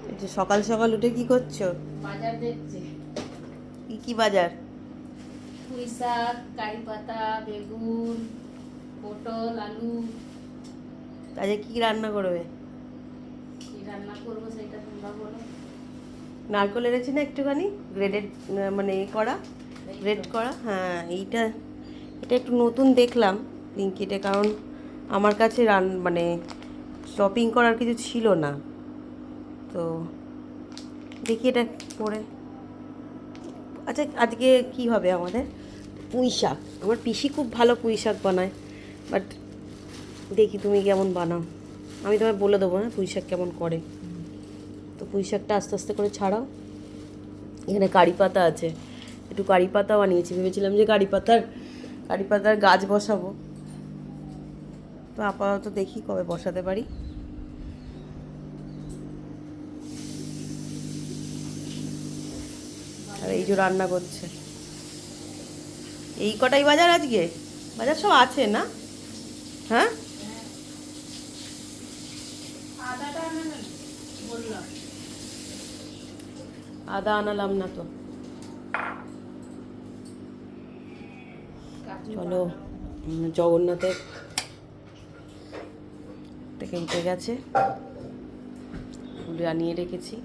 এই যে সকাল সকাল উঠে কি করছো? বাজার দেখছে। কি কি বাজার? পুঁই শাক, কারি পাতা, বেগুন, পটল, আলু। আজকে কি রান্না করবে? কি রান্না করবো সেটা তোমরা বলো। নারকেল এনেছি না একটুখানি গ্রেডেড, মানে এ করা, এই গ্রেড তো। করা। হ্যাঁ, এটা একটু নতুন দেখলাম লিঙ্কিটে, কারণ আমার কাছে মানে শপিং করার কিছু ছিল না, তো দেখি এটা করে। আচ্ছা, আজকে কি হবে আমাদের? পুঁই শাক। আমার পিসি খুব ভালো পুঁই শাক বানায়, বাট দেখি তুমি কেমন বানাও। আমি তোমায় বলে দেবো হ্যাঁ পুঁই শাক কেমন করে। তো পুঁই শাকটা আস্তে আস্তে করে ছাড়াও। এখানে কারি পাতা আছে, একটু কারি পাতাও আনিয়েছি, ভেবেছিলাম যে কারি পাতার গাছ বসাবো, তো আপাতত দেখি কবে বসাতে পারি। আর এই যে রান্না করছে। এই কটাই বাজার আজকে? বাজার সব আছে না? হ্যাঁ, আদাটা আনা না, বললাম। আদা আনালাম না তো। কাজু চলো, বাদাম। জগন্নাথের থেকে উঠে গেছে, ফুল আনিয়ে রেখেছি।